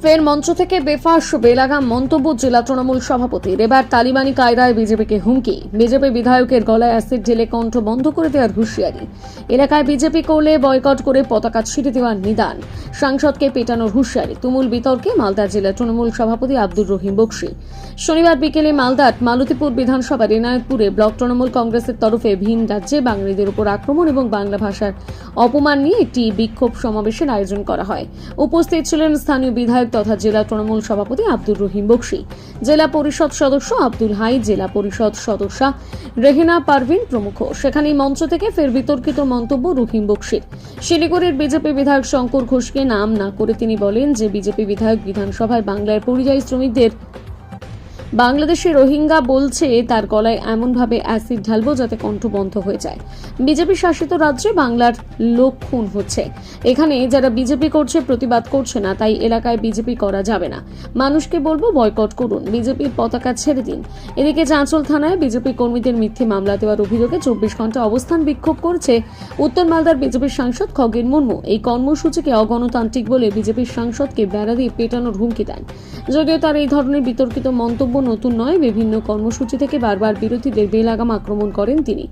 ফের মঞ্চ থেকে বেফাঁস বেলাগাম মন্তব্য জেলা তৃণমূল সভাপতির। এবার তালিবানি কায়দায় বিজেপিকে হুমকি, বিজেপি বিধায়কের গলায় অ্যাসিড ঢেলে কণ্ঠ বন্ধ করে দেওয়ার হুঁশিয়ারি, এলাকায় বিজেপি করলে বয়কট করে পতাকা ছিঁড়ে দেওয়ার নিদান, সাংসদকে পেটানোর হুঁশিয়ারি। তুমুল বিতর্কে মালদা জেলা তৃণমূল সভাপতি আব্দুর রহিম বক্সী। শনিবার বিকেলে মালদার মালতীপুর বিধানসভার এনায়েতপুরে ব্লক তৃণমূল কংগ্রেসের তরফে ভিন রাজ্যে বাঙালিদের উপর আক্রমণ এবং বাংলা ভাষার অপমান নিয়ে একটি বিক্ষোভ সমাবেশের আয়োজন করা হয়। উপস্থিত ছিলেন স্থানীয় বিধায়ক তথা জেলা তৃণমূল সভাপতি আব্দুর রহিম বক্সী, জেলা পরিষদ সদস্য আব্দুল হাই, জেলা পরিষদ সদস্যা রেহেনা পারভিন প্রমুখ। সেখানেই মঞ্চ থেকে ফের বিতর্কিত মন্তব্য রহিম বক্সীর। শিলিগুড়ির বিজেপি বিধায়ক শঙ্কর ঘোষকে নাম না করে তিনি বলেন যে বিজেপি বিধায়ক বিধানসভায় বাংলার পরিযায়ী শ্রমিকদের বাংলাদেশে রোহিঙ্গা বলছে, তার গলায় এমনভাবে অ্যাসিড ঢালবো যাতে কণ্ঠ বন্ধ হয়ে যায়। বিজেপি শাসিত রাজ্যে বাংলার লোক খুন হচ্ছে, এখানে যারা বিজেপি করছে প্রতিবাদ করছে না, তাই এলাকায় বিজেপি করা যাবে না। মানুষকে বলবো বয়কট করুন, বিজেপির পতাকা ছেড়ে দিন। এদিকে চাঁচল থানায় বিজেপি কর্মীদের মিথ্যে মামলা দেওয়ার অভিযোগে 24 ঘন্টা অবস্থান বিক্ষোভ করছে উত্তর মালদার বিজেপির সাংসদ খগেন মুর্মু। এই কর্মসূচিকে অগণতান্ত্রিক বলে বিজেপির সাংসদকে বেড়া দিয়ে পেটানোর হুমকি দেন। যদিও তার এই ধরনের বিতর্কিত মন্তব্য নতুন নয়, বিভিন্ন কর্মসূচি থেকে বারবার বিরোধীদের বেলাগাম আক্রমণ করেন তিনি।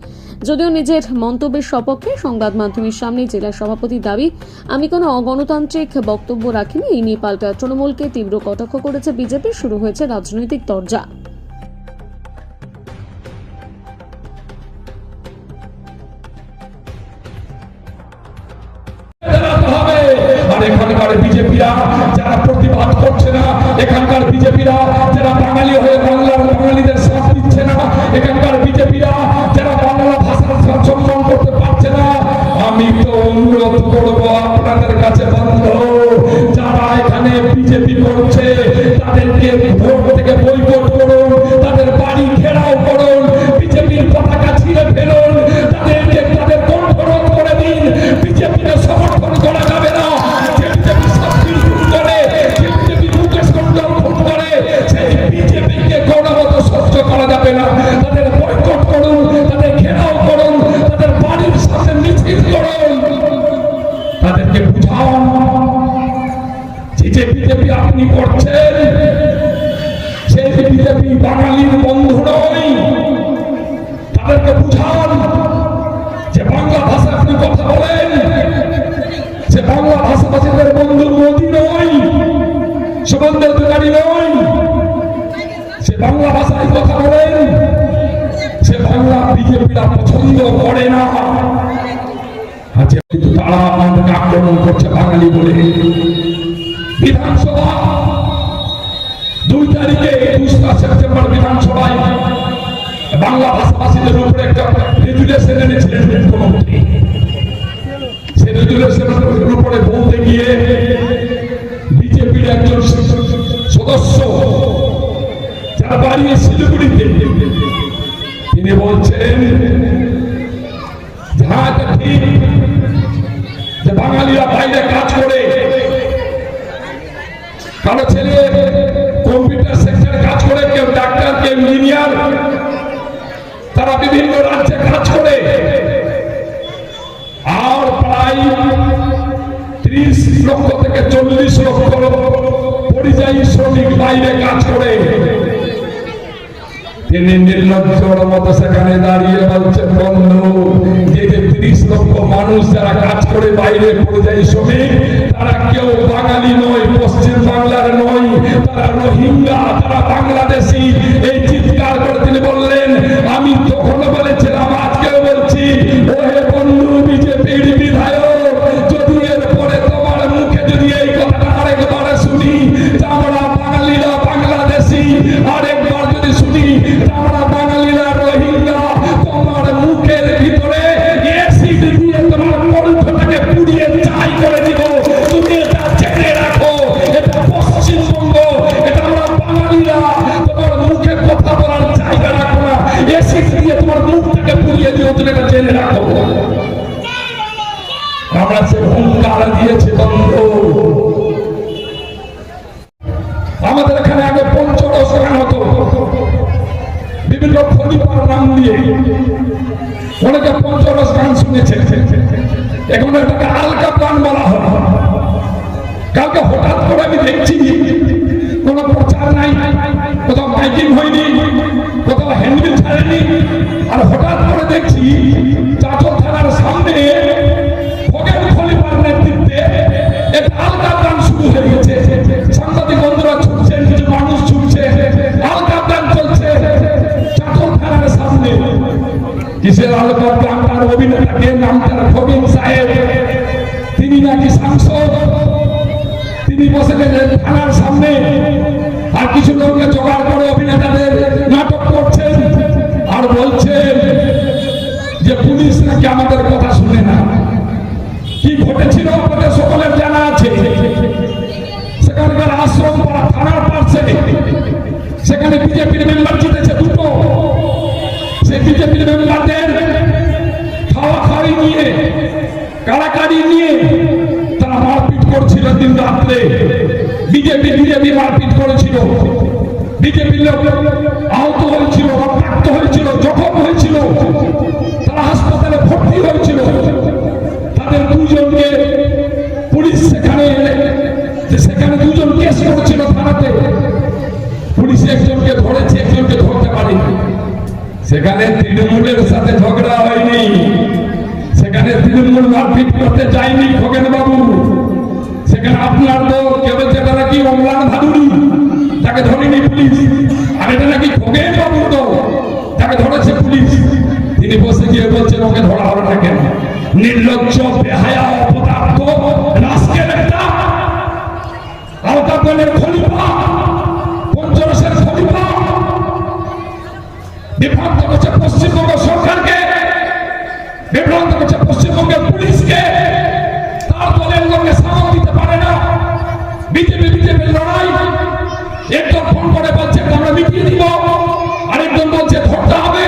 যদিও নিজের মন্তব্যের সপক্ষে সংবাদ মাধ্যমের সামনে জেলা সভাপতির দাবি, আমি কোনো অগণতান্ত্রিক বক্তব্য রাখিনি। এই নিয়ে পাল্টা তৃণমূলকে তীব্র কটাক্ষ করেছে বিজেপি। শুরু হয়েছে রাজনৈতিক তরজা। এখানকার বিজেপিরা যারা প্রতিবাদ করছে না, এখানকার বিজেপিরা যারা বাঙালি হয়ে বাংলার বাঙালিদের সাথ দিচ্ছে না, এখানকার বিজেপিরা যারা বাংলা ভাষার সম্মান করতে পারছে না, আমি তো অনুরোধ করবো আপনাদের কাছে বন্ধু, যারা এখানে বিজেপি করছে তাদেরকে ভোট থেকে বয়কট করুন, তাদের বাড়ি ঘেরাও করুন, বিজেপির পতাকা ছিঁড়ে ফেলুন, তাদেরকে তাদের কণ্ঠরোধ করে দিন। বিজেপিকে সমর্থন করা যাবে না। করা যাবে না, তাদের বয়কট করুন, তাদের ঘেরাও করুন, তাদের বাড়ির সাথে মিছিল করুন, তাদেরকে বুঝান যে বিজেপি আপনি করছেন সেই বিজেপি বাঙালির বন্ধু নয়। তাদেরকে বুঝান যে বাংলা ভাষা আপনি কথা বলেন, যে বাংলা ভাষাভাষীদের বন্ধু মোদী নয়, শুভেন্দু অধিকারী নয়, সে বাংলা ভাষায় কথা বলেন, সে বাংলা বিজেপিরা পছন্দ করে না। কিন্তু তারা আমাদেরকে আক্রমণ করছে বাঙালি বলে। বিধানসভা 2 তারিখে 21 সেপ্টেম্বর বিধানসভায় বাংলা ভাষাভাষীদের উপরে একটা রেজুলেশন এনেছিলেন মুখ্যমন্ত্রী। সে রেজুলেশনের উপরে বলতে গিয়ে বিজেপির একজন সদস্য যারা বাড়ি শিলিগুড়িতে, তিনি বলছেন হ্যাঁ ঠিক যে বাঙালিরা বাইরে কাজ করে, কারো ছেলে কম্পিউটার সেক্টরে কাজ করে, কেউ ডাক্তার, কেউ ইঞ্জিনিয়ার, তারা বিভিন্ন রাজ্যে কাজ করে। আর প্রায় 30 লক্ষ থেকে 40 লক্ষ পরিযায়ী শ্রমিক বাইরে কাজ করে। তিনি নির্লজ্জর মতো সেখানে দাঁড়িয়ে বলছেন, বন্ধু, যে 30 লক্ষ মানুষ যারা কাজ করে বাইরে পরিযায়ী শ্রমিক, তারা কেউ বাঙালি নয়, পশ্চিম বাংলার নয়, তারা রোহিঙ্গা, তারা বাংলাদেশি। এই চিৎকার করে তিনি বললেন, আমি তখন বলেছিলাম, আজকেও বলছি, ওহে বন্ধু বিজেপির বিধায়ক, যদি এর পরে তোমার মুখে যদি এই কথাটা আরেকবার শুনি, আমরা বাঙালিরা বাংলাদেশি, আরেকবার যদি শুনি আমরা বাঙালিরা রোহিঙ্গা, তোমার মুখের ভিতরে অ্যাসিড দিয়ে তোমার কণ্ঠটাকে পুড়িয়ে ছাই করে দিব। তুমি এটা জেনে রাখো, এটা পশ্চিমবঙ্গ, এটা আমরা বাঙালিরা। তোমার মুখে কথা বলার জায়গা রাখো না, অ্যাসিড দিয়ে তোমার মুখটাকে পুড়িয়ে দিও, তুমি এটা জেনে রাখো। আমরা সে হুঙ্কার দিয়েছি বন্ধু। আমাদের এখানে আগে পঞ্চরস গান হতো, বিভিন্ন খলিফার নাম দিয়ে অনেকে পঞ্চরস গান শুনেছে। এখন এটাকে আলকা গান বলা হয়। কালকে হঠাৎ করে আমি দেখছি কোনো প্রচার নাই, কোথাও মাইকিং হয়নি, কোথাও হ্যান্ডবিল ছাড়েনি। আর হঠাৎ করে দেখছি চাঁচল থানার সামনে খগেন খলিফার নেতৃত্বে একটা আলকাপ গান শুরু হয়ে গেছে। সাংবাদিক বন্ধুরা ছুটছেন, কিছু মানুষ ছুটছে, আলকাপ গান চলছে চাঁচল থানার সামনে। কিসের আলকাপ গান? তার অভিনেতাকে নাম তার খগেন সাহেব, তিনি নাকি সাংসদ, তিনি বসে গেছেন থানার সামনে। আর কিছু লোককে জোগাড় করে অভিনেতাদের নাটক করছেন আর বলছেন যে পুলিশ নাকি আমাদের কথা শুনে না। কি ঘটেছিল আপনাদের সকলের জানা আছে। সেখানকার আশ্রম পাড়া থানার পাশে সেখানে বিজেপির মেম্বার জিতেছে দুটো। সেই বিজেপির মেম্বারদের খাওয়া খাওয়াই নিয়ে, কাড়াকাড়ি নিয়ে তারা মারপিট করছিল দিন রাত্রে। বিজেপি মারপিট করেছিল, বিজেপির লোক আহত হয়েছিল, রক্তাক্ত হয়েছিল, জখম হয়েছিল, তারা হাসপাতালে ভর্তি হয়েছিল। তাদের দুজনকে পুলিশ সেখানে দুজন কেস করেছিল থানাতে। পুলিশ একজনকে ধরেছে, একজনকে ধরতে পারেনি। সেখানে তৃণমূলের সাথে ঝগড়া হয়নি, সেখানে তৃণমূল মারপিট করতে যায়নি খগেন বাবু। সেখানে আপনার তো কেউ যেটা নাকি অম্লান ভাদুরী, তাকে ধরেনি পুলিশ। আর এটা নাকি খগেন বাবু, তো তাকে ধরেছে পুলিশ। তিনি বসে গিয়ে বলছেন ওকে ধরা হলো না কেন? নির্লজ্জ, বেহায়া, অপদার্থ, রাস্কেল একটা আলতাপনের খলিফা, পঞ্চরসের খলিফা বিভ্রান্ত করছে পশ্চিমবঙ্গ সরকারকে, বিভ্রান্ত করছে পশ্চিমবঙ্গের পুলিশকে। তার দলের লোকে সামাল দিতে পারে না। বিজেপির লড়াই, একজন ফোন করে বলছে আমরা মিটিয়ে দিব, আরেকজন বলছে ধরতে হবে।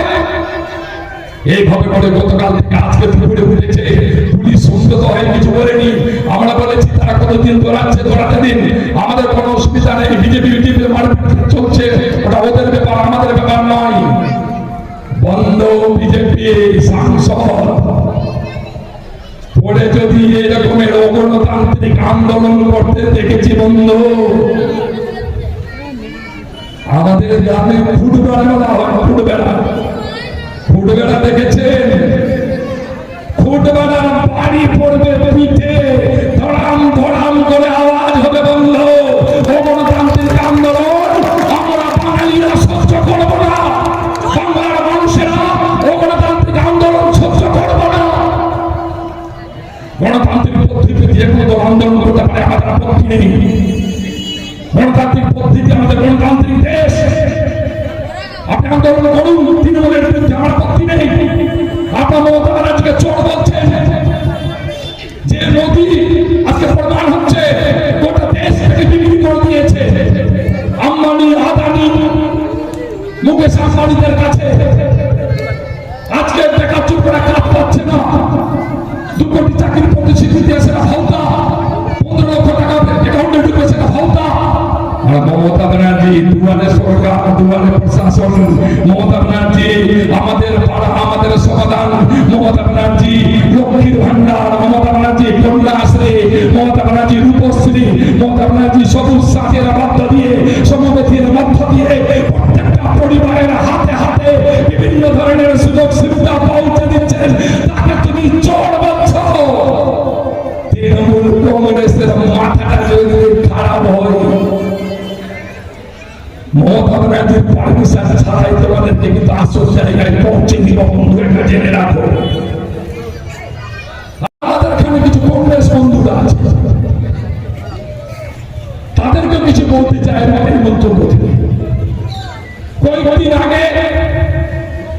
এইভাবে করে গতকাল থেকে আজকে দুপুরে উঠেছে। পুলিশ সুন্দর হয় কিছু বলেনি। আমরা বলেছি তারা কতদিন ধরাতে দিন, আমাদের কোনো অসুবিধা নেই। বিজেপি মারপিট চলছে, ওটা ওদের ব্যাপার, আমাদের ব্যাপার নয়। বন্ধ বিজেপি সাংসদ পরে যদি এরকমের অগণতান্ত্রিক আন্দোলন করতে দেখেছি বন্ধু। আমাদের গ্রামে ফুটবেড়া বলা হয়, ফুটবেড়া দেখেছেন? ফুটবেড়ার বাড়ি পড়বে পিঠে, ধড়াম ধড়াম করে আওয়াজ হবে বন্ধ। অগণতান্ত্রিক আন্দোলন আমরা বাঙালিরা সহ্য করব না, বাংলার মানুষেরা অগণতান্ত্রিক আন্দোলন সহ্য করব না। গণতান্ত্রিক পদ্ধতিতে যে কোনো আন্দোলন করতে পারে, আমাদের আপত্তি নেই। গণতান্ত্রিক পদ্ধতি, আমাদের গণতান্ত্রিক দেশ, আপনি আন্দোলন করুন, তৃণমূলের বিরুদ্ধে আমার আপত্তি নেই। আপনার মমতা ব্যানার্জিকে চোর বলছেন, যে মোদি আজকে প্রমাণ হচ্ছে গোটা দেশ থেকে বিক্রি করে দিয়েছে আম্বানি, আদানি, মুকেশ আম্বানিদের কাছে। আজকে টাকা চুপ করে কাজ পাচ্ছে না। 2 কোটি চাকরির প্রতিশ্রুতি দিয়ে সেটা ভাওতা, 15 লক্ষ টাকা অ্যাকাউন্টে ঢুকে সেটা ভাওতা। মমতা ব্যানার্জি দুয়ারে সরকার, দুয়ারে প্রশাসন। মমতা ব্যানার্জি আমাদের পাড়া, আমাদের সমাধান। মমতা ব্যানার্জি লক্ষ্মীর ভান্ডার, মমতা ব্যানার্জি কন্যাশ্রী, মমতা ব্যানার্জি রূপশ্রী, মমতা ব্যানার্জি সবুজ সাথের মধ্য দিয়ে, সমবেতির মধ্য দিয়ে প্রত্যেকটা পরিবারের হাতে হাতে বিভিন্ন ধরনের সুযোগ সুবিধা পৌঁছে দিচ্ছেন। তাকে তুমি চোর বলছ? তৃণমূল কংগ্রেসের মাথাটা যদি খারাপ হয়, মমতা ব্যানার্জির পারমিশন ছাড়াই তোমাদেরকে কিন্তু আসল জায়গায় পৌঁছে দিব বন্ধু, এটা জেনে রাখো। আমাদের এখানে কিছু কংগ্রেস বন্ধুরা আছে, তাদেরকে কিছু বলতে চাই এই মন্তব্য থেকে। কয়েকদিন আগে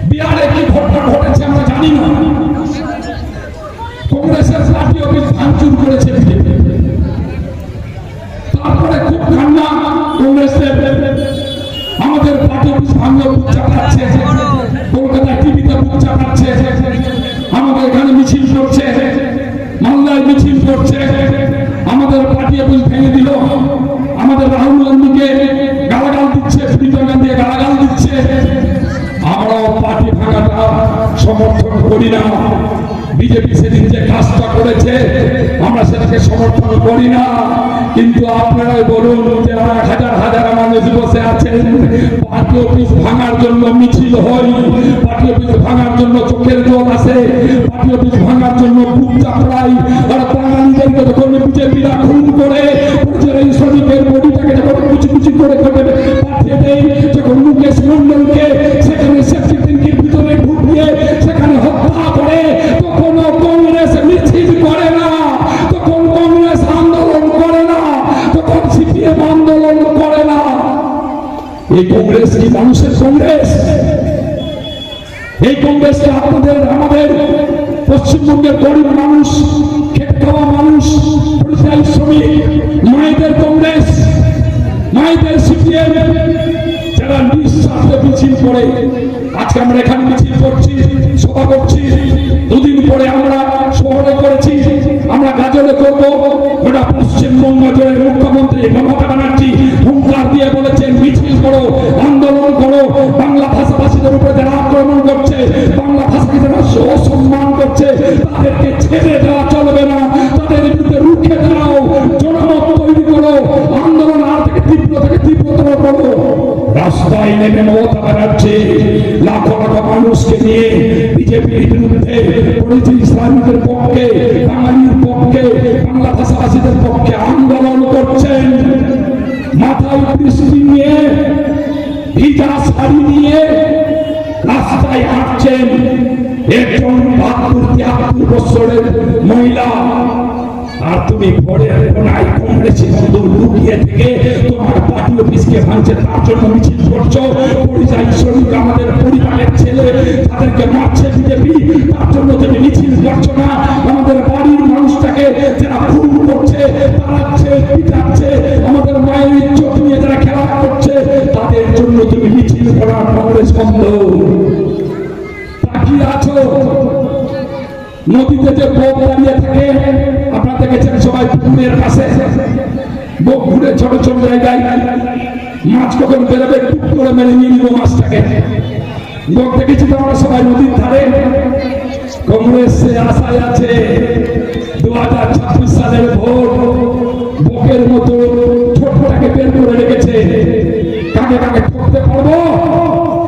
বিহারে কি ঘটনা ঘটেছে আমরা জানি না। কংগ্রেসের পার্টি অফিস ভাঙচুর করেছে বিজেপি। তারপরে খুব কান্না, কংগ্রেসের আমাদের পার্টি অফিস ভাঙলো, বুক চাপাচ্ছে, কলকাতা টিভিতে বুক চাপাচ্ছে, আমাদের এখানে মিছিল করছে, মালদায় মিছিল করছে, আমাদের পার্টি অফিস ভেঙে দিল, আমাদের রাহুল গান্ধীকে গালাগাল দিচ্ছে, প্রিয়াঙ্কা গান্ধী গালাগাল দিচ্ছে। আমরাও পার্টি ভাঙাটা সমর্থন করি না। বিজেপি সেদিন যে কাজটা করেছে আমরা সেটাকে তাকে সমর্থন করি না, কিন্তু আপনারাই বলুন যে হাজার হাজার মানুষ বসে আছেন, পার্টি অফিস ভাঙার জন্য মিছিল হয়, পার্টি অফিস ভাঙার জন্য চোখের জল আসে, পার্টি অফিস ভাঙার জন্য বুক চাপড়াই, আর বাঙালিদেরকে যখন বিজেপিরা খুন করে পরিচয় শ্রমিকের বডিটাকে যখন কুচি কুচি করে পাঠিয়ে দেয়, যখন মুকেশ মন্ডলকে সেখানে সেফটি ট্যাঙ্কের ভিতরে ঢুকিয়ে সেখানে হত্যা করে, তখনও কংগ্রেস মিছিল করে না, তখন কংগ্রেস আন্দোলন করে না, তখন সিপিএম আন্দোলন করে না। এই কংগ্রেস কি মানুষের কংগ্রেস? এই কংগ্রেসকে আপনাদের আমাদের পশ্চিমবঙ্গের গরিব মানুষ, খেটে খাওয়া মানুষ, পরিযায়ী শ্রমিক, মায়েদের কংগ্রেস, মায়েদের সিপিএম, যারা নিঃস্বার্থে মিছিল করে। আজকে আমরা এখানে মিছিল করছি, সভা করছি, দুদিন পরে আমরা শহরে করেছি, আমরা গাজলে করব। গোটা পশ্চিমবঙ্গ জুড়ে মুখ্যমন্ত্রী মমতা ব্যানার্জি হুঙ্কার দিয়ে বলেছেন মিছিল করো, আন্দোলন করো, বাংলা ভাষাভাষীদের উপরে যারা আক্রমণ করছে, বাংলা ভাষাকে যারা অসম্মান করছে, তাদেরকে ছেড়ে দেওয়া চলবে না, তাদের বিরুদ্ধে রুখে দাঁড়াও, জনমত তৈরি করো, আন্দোলন আর থেকে তীব্রতর করো। রাস্তায় নেমে মমতা ব্যানার্জি লাখো লাখো মানুষকে নিয়ে বিজেপির বিরুদ্ধে, পরিচয় ইসলামীদের পক্ষে, বাঙালির পক্ষে, বাংলা ভাষাভাষীদের পক্ষে আন্দোলন করছেন। মাথায় বৃষ্টি নিয়ে, ভিজা শাড়ি নিয়ে রাস্তায় হাঁটছেন একজন 72-73 বছরের মহিলা। আর তুমি ঘরে কোনায় কংগ্রেসি বন্ধু লুকিয়ে থেকে তোমার পার্টি অফিসকে ভাঙছে, তার জন্য মিছিল করছো। পরিযায়ী শ্রমিক আমাদের পরিবারের ছেলে, তাদেরকে মারছে বিজেপি, তার জন্য তুমি মিছিল করছো না। আমাদের বাড়ির মানুষটাকে যারা খুন করছে, তাড়াচ্ছে, পিটাচ্ছে, আমাদের মায়ের ইজ্জত নিয়ে যারা খেলা করছে, তাদের জন্য তুমি মিছিল করার কংগ্রেস বন্ধ। তাকিয়ে আছো নদীতে যে বোট দাঁড়িয়ে থাকে, আপনারা দেখেছেন সবাই পুকুরের পাশে বোট ঘুরে ছোট ছোট জায়গায় মাছ কখন বেরোবে টুক করে মেরে নিয়ে নিব মাছটাকে। বোট দেখেছি তো আমরা সবাই নদীর ধারে। কংগ্রেস আশায় আছে 2026 সালের ভোট, বোকের মতো ঠোঁটটাকে বের করে রেখেছে, কাকে কাকে ঠকতে পারবো।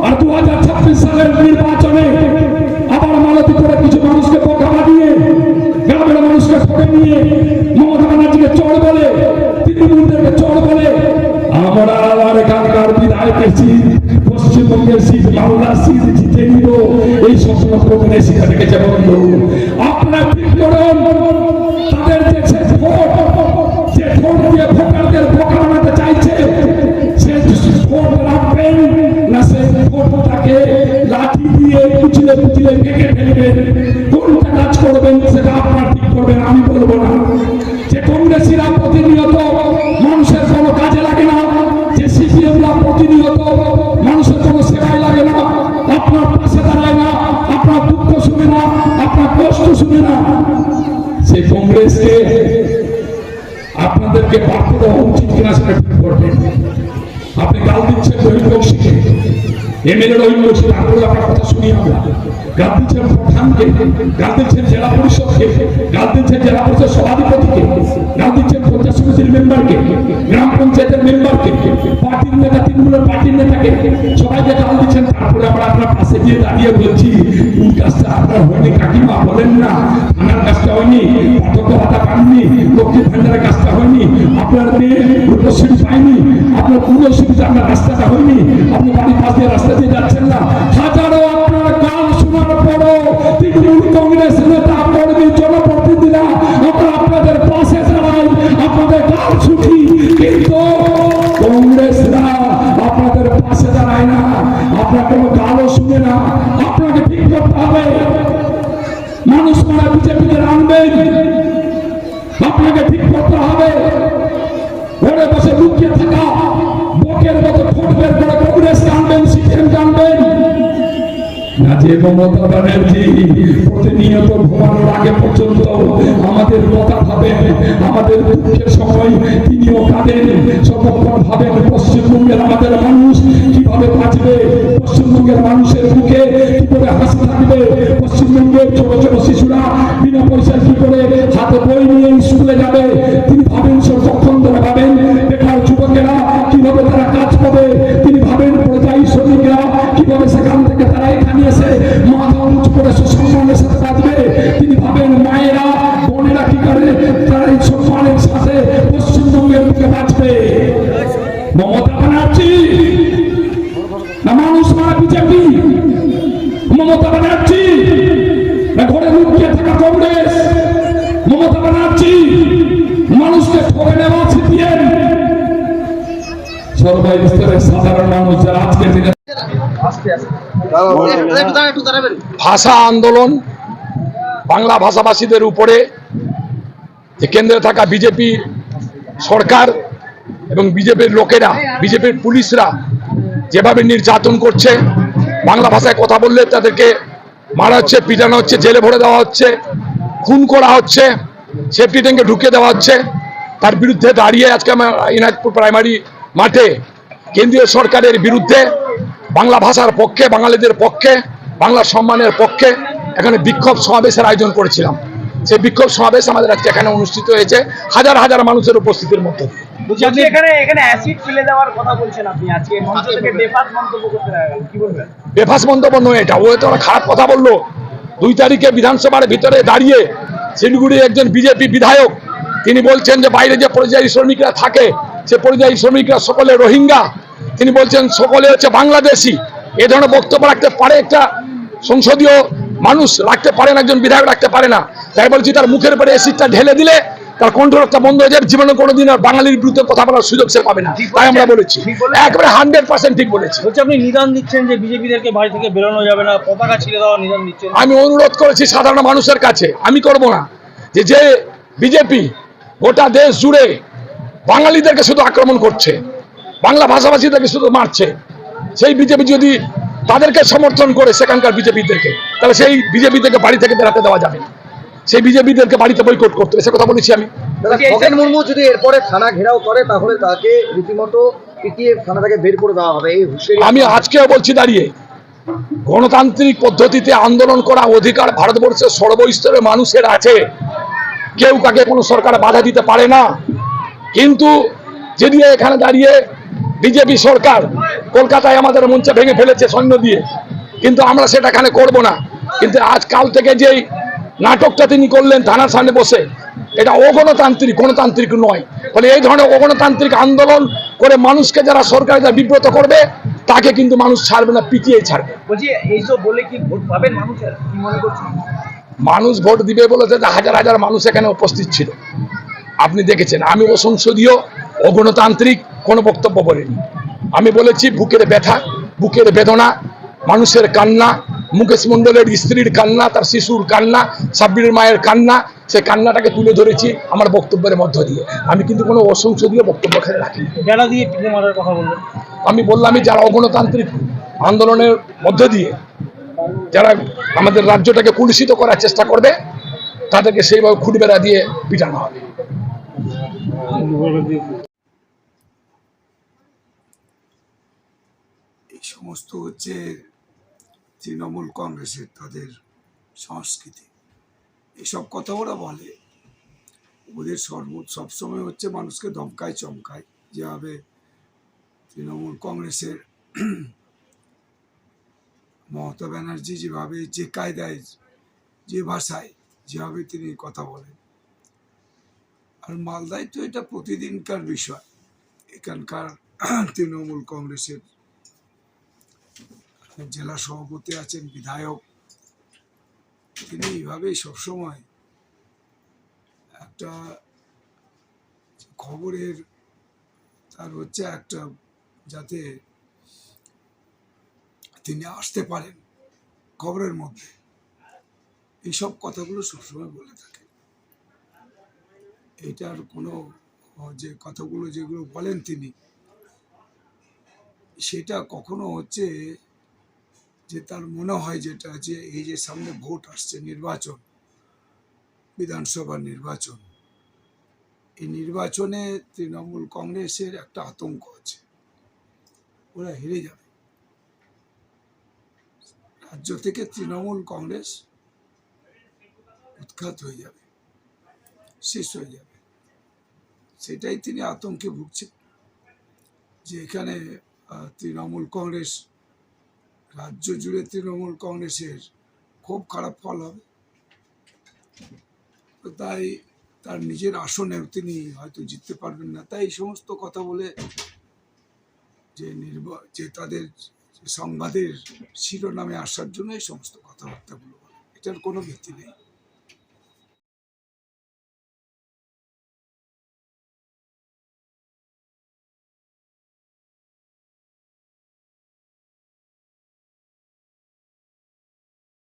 আর 2026 সালের নির্বাচনে আবার মালতি করে কিছু মানুষকে বোকা বানিয়ে, গ্রামের মানুষকে ঠকে নিয়ে, মমতা ব্যানার্জিকে চোর বলে, তৃণমূলদেরকে চোর বলে, আমরা আবার এখানকার বিধায়কের সিট, পশ্চিমবঙ্গের সিট, মালদার সিট জিতে নিব, এই স্বপ্ন কংগ্রেসীরা দেখেছে বন্ধু। আপনারা ঠিক করুন, তাদের যে ভোট, যে ভোট দিয়ে ভোটারদের বোকা বানাতে চাইছে, সে ভোট রাখবেন না সে ভোটটাকে লাঠি দিয়ে কুচিলে কুচিলে ভেঙে ফেলবেন। কোনটা কাজ করবেন সেটা আপনারা ঠিক করবেন, আমি বলবো না। যে কংগ্রেসীরা প্রতিনিয়ত মানুষের কোনো কাজে লাগে না, যে সিপিএমরা প্রতিনিয়ত মানুষের কোনো সেবায় লাগে না, আপনার পাশে দাঁড়ায় না, আপনার দুঃখ শুনে না, আপনার কষ্ট শুনে না, সেই কংগ্রেসকে আপনাদেরকে বার্তা দেওয়া উচিত কিনা সেটা ঠিক করবেন। আপনি গাল দিচ্ছেন রহিম বক্সিকে, এমএলএ রহিম বক্সি, তারপরে আপনার কথা শুনি আমরা। গাল দিচ্ছেন প্রধানকে, গাল দিচ্ছেন জেলা পরিষদকে, গাল দিচ্ছেন জেলা পরিষদ সভাধিপতিকে, গাল দিচ্ছেন পঞ্চায়েত সমিতির মেম্বারকে, গ্রাম পঞ্চায়েতের মেম্বারকে, পার্টির নেতা, তৃণমূলের পার্টির নেতাকে, সবাইকে গাল দিচ্ছেন। তারপরে আমরা আপনার পাশে গিয়ে দাঁড়িয়ে বলছি কোন কাজটা আপনার হয়নি কাকিমা, বলেন না থানার কাজটা হয়নি, পাঠক ভাতা পাননি, লক্ষ্মী ভান্ডারের কাজটা হয়নি, আপনার মেয়ে রূপশ্রী পায়নি, আপনার পুরো সুবিধা আপনার রাস্তাটা হয়নি, আপনি বাড়ির পাশ দিয়ে রাস্তা দিয়ে যাচ্ছেন না। হাজারো আপনার গান শোনার পরও তৃণমূল কংগ্রেস নেতা কর্মী জনপ্রতিনিধিরা আমরা আপনাদের পাশে দাঁড়াই, আপনাদের গান শুনি, কিন্তু কংগ্রেসরা আপনাদের পাশে দাঁড়ায় না, আপনার কোনো গানও শুনে না। আপনাকে ঠিক করতে হবে, মানুষ মারা বিজেপিকে আনবেন, আপনাকে ঠিক করতে হবে। ঘরে বসে লুকিয়ে থাকা বোকের মতো ঠোঁট বের করে কংগ্রেস আনবেন, সিপিএম আনবেন না। যে মমতা ব্যানার্জি প্রতিনিয়ত ঘুমানোর আগে পর্যন্ত আমাদের কথা ভাবেন, আমাদের দুঃখের সময় তিনিও কাঁদেন, সর্বক্ষণ ভাবেন পশ্চিমবঙ্গের আমাদের মানুষ কিভাবে বাঁচবে, পশ্চিমবঙ্গের মানুষের মুখে কি করে হাসি থাকবে, পশ্চিমবঙ্গের ছোট ছোট শিশুরা বিনা পয়সায় কি করে হাত হাতে বই নিয়ে স্কুলে যাবে, তিনি ভাবেন কখন ধরে ভাবেন বেকার যুবকেরা কিভাবে তারা কাজ পাবে, তিনি ভাবেন পরিযায়ী শ্রমিকরা কিভাবে সেখান থেকে তারা এখানে এসে মাথা উঁচু করে সম্মানের সাথে বাঁচবে, তিনি ভাবেন মায়েরা বোনেরা কি করে তারা এই সম্মানের সাথে পশ্চিমবঙ্গের বুকে বাঁচবে। মমতা ব্যানার্জি না মানুষ মারা বিজেপি, মমতা ব্যানার্জি না ঘরে লুকিয়ে থাকা কংগ্রেস, মমতা ব্যানার্জি মানুষকে ঠকে নেওয়া শিখিয়েন। সর্বস্তরের সাধারণ মানুষ যারা আজকে দিনে ভাষা আন্দোলন বাংলা ভাষাভাষীদের উপরে যে কেন্দ্রে থাকা বিজেপি সরকার এবং বিজেপির লোকেরা, বিজেপির পুলিশরা যেভাবে নির্যাতন করছে, বাংলা ভাষায় কথা বললে তাদেরকে মারা হচ্ছে, পিটানো হচ্ছে, জেলে ভরে দেওয়া হচ্ছে, খুন করা হচ্ছে, সেফটি ট্যাঙ্কে ঢুকিয়ে দেওয়া হচ্ছে, তার বিরুদ্ধে দাঁড়িয়ে আজকে আমার ইনাজপুর প্রাইমারি মাঠে কেন্দ্রীয় সরকারের বিরুদ্ধে বাংলা ভাষার পক্ষে, বাঙালিদের পক্ষে, বাংলা সম্মানের পক্ষে এখানে বিক্ষোভ সমাবেশের আয়োজন করেছিলাম। সেই বিক্ষোভ সমাবেশ আমাদের আজকে এখানে অনুষ্ঠিত হয়েছে হাজার হাজার মানুষের উপস্থিতির মধ্যে। বেফাস মন্তব্য নয় এটা, ও তো খারাপ কথা বললো। 2 তারিখে বিধানসভার ভিতরে দাঁড়িয়ে শিলিগুড়ি একজন বিজেপি বিধায়ক তিনি বলছেন যে বাইরে যে পরিযায়ী শ্রমিকরা থাকে সে পরিযায়ী শ্রমিকরা সকলে রোহিঙ্গা, তিনি বলছেন সকলে হচ্ছে বাংলাদেশি। এ ধরনের বক্তব্য রাখতে পারে একটা সংসদীয় মানুষ, রাখতে পারে না, একজন বিধায়ক রাখতে পারে না। তাই বলছি তার মুখের উপরে এসিডটা ঢেলে দিলে তার কণ্ঠরক্ষা বন্ধ হয়ে যায়, জীবনে কোনোদিন আর বাঙালির বিরুদ্ধে কথা বলার সুযোগ সে পাবে না। তাই আমরা বলেছি একবারে 100% ঠিক বলেছি। আপনি নিদান দিচ্ছেন যে বিজেপিদেরকে বাড়ি থেকে বেরোনো যাবে না, পতাকা ছিঁড়ে দেওয়া নিদান দিচ্ছেন। আমি অনুরোধ করেছি সাধারণ মানুষের কাছে, আমি করব না যে বিজেপি গোটা দেশ জুড়ে বাঙালিদেরকে শুধু আক্রমণ করছে, বাংলা ভাষাভাষীদেরকে শুধু মারছে, সেই বিজেপি যদি তাদেরকে সমর্থন করে সেখানকার বিজেপিদেরকে, তাহলে সেই বিজেপিদেরকে বাড়ি থেকে বেরাতে দেওয়া যাবে না, সেই বিজেপিদেরকে বাড়িতে বয়কট করতে হবে, সে কথা বলেছি আমি। খগেন মুর্মু যদি এরপরে থানা ঘেরাও করে তাহলে তাকে রীতিমতো পিটিয়ে থানা থেকে বের করে দেওয়া হবে, এই হুঁশিয়ারি আমি আজকেও বলছি দাঁড়িয়ে, গণতান্ত্রিক পদ্ধতিতে আন্দোলন করা অধিকার ভারতবর্ষের সর্বস্তরের মানুষের আছে, কেউ কাকে কোনো সরকার বাধা দিতে পারে না। কিন্তু যদি এখানে দাঁড়িয়ে বিজেপি সরকার কলকাতায় আমাদের মঞ্চে ভেঙে ফেলেছে সৈন্য দিয়ে, কিন্তু আমরা সেটা এখানে করব না। কিন্তু আজকাল থেকে যেই নাটকটা তিনি করলেন থানার সামনে বসে, এটা অগণতান্ত্রিক, গণতান্ত্রিক নয়। ফলে এই ধরনের অগণতান্ত্রিক আন্দোলন করে মানুষকে যারা সরকার যা বিব্রত করবে তাকে কিন্তু মানুষ ছাড়বে না, পিটিয়ে ছাড়বে। বলছি এইসব বলে কি ভোট পাবেন মানুষের, কি মনে করছেন? মানুষ ভোট দিবে বলেছে যে হাজার হাজার মানুষ এখানে উপস্থিত ছিল, আপনি দেখেছেন। আমি অসংসদীয় অগণতান্ত্রিক কোনো বক্তব্য বলিনি। আমি বলেছি বুকের ব্যথা, বুকের বেদনা, মানুষের কান্না, মুকেশ মণ্ডলের স্ত্রীর কান্না, তার শিশুর কান্না, সাব্বিরের মায়ের কান্না, সেই কান্নাটাকে তুলে ধরেছি আমার বক্তব্যের মধ্য দিয়ে। আমি কিন্তু কোনো অসংসদীয় বক্তব্য এখানে রাখিনি। বেলা দিয়ে পিঠে মারার কথা বললেন, আমি বললামই যারা অগণতান্ত্রিক আন্দোলনের মধ্য দিয়ে যারা আমাদের রাজ্যটাকে কুলুষিত করার চেষ্টা করবে তাদেরকে সেইভাবে খুঁটবেড়া দিয়ে পিটানো হবে। এই সমস্ত হচ্ছে তৃণমূল কংগ্রেসের তাদের সংস্কৃতি। এসব কথা ওরা বলে, ওদের সবসময় হচ্ছে মানুষকে ধমকায় চমকায়। যেভাবে তৃণমূল কংগ্রেসের মমতা ব্যানার্জি যেভাবে যে কায়দায়, যে ভাষায়, যেভাবে তিনি কথা বলেন, আর মালদায় তো এটা প্রতিদিনকার বিষয়। এখানকার তৃণমূল কংগ্রেসের জেলা সভাপতি আছেন, বিধায়ক, তিনি এইভাবেই সবসময় একটা খবরের তার হচ্ছে একটা যাতে তিনি আসতে পারেন খবরের মধ্যে, এইসব কথাগুলো সবসময় বলে থাকে। এটার কোনো যে কথাগুলো যেগুলো বলেন তিনি, সেটা কখনো হচ্ছে যে তার মনে হয় যেটা যে এই যে সামনে ভোট আসছে, নির্বাচন, বিধানসভা নির্বাচন, এই নির্বাচনে তৃণমূল কংগ্রেসের একটা আতঙ্ক আছে, ওরা হেরে যাবে। রাজ্য থেকে তৃণমূল কংগ্রেস উৎখাত হয়ে যাবে। শেষ হয়ে যাবে। সেটাই তিনি আতঙ্কে ভুগছেন যে এখানে তৃণমূল কংগ্রেস, রাজ্য জুড়ে তৃণমূল কংগ্রেসের খুব খারাপ ফল হবে। তো তাই তার নিজের আসনেও তিনি হয়তো জিততে পারবেন না, তাই এই সমস্ত কথা বলে যে তাদের সংবাদের শিরোনামে আসার জন্য এই সমস্ত কথাবার্তাগুলো বলে, এটার কোনো ভিত্তি নেই।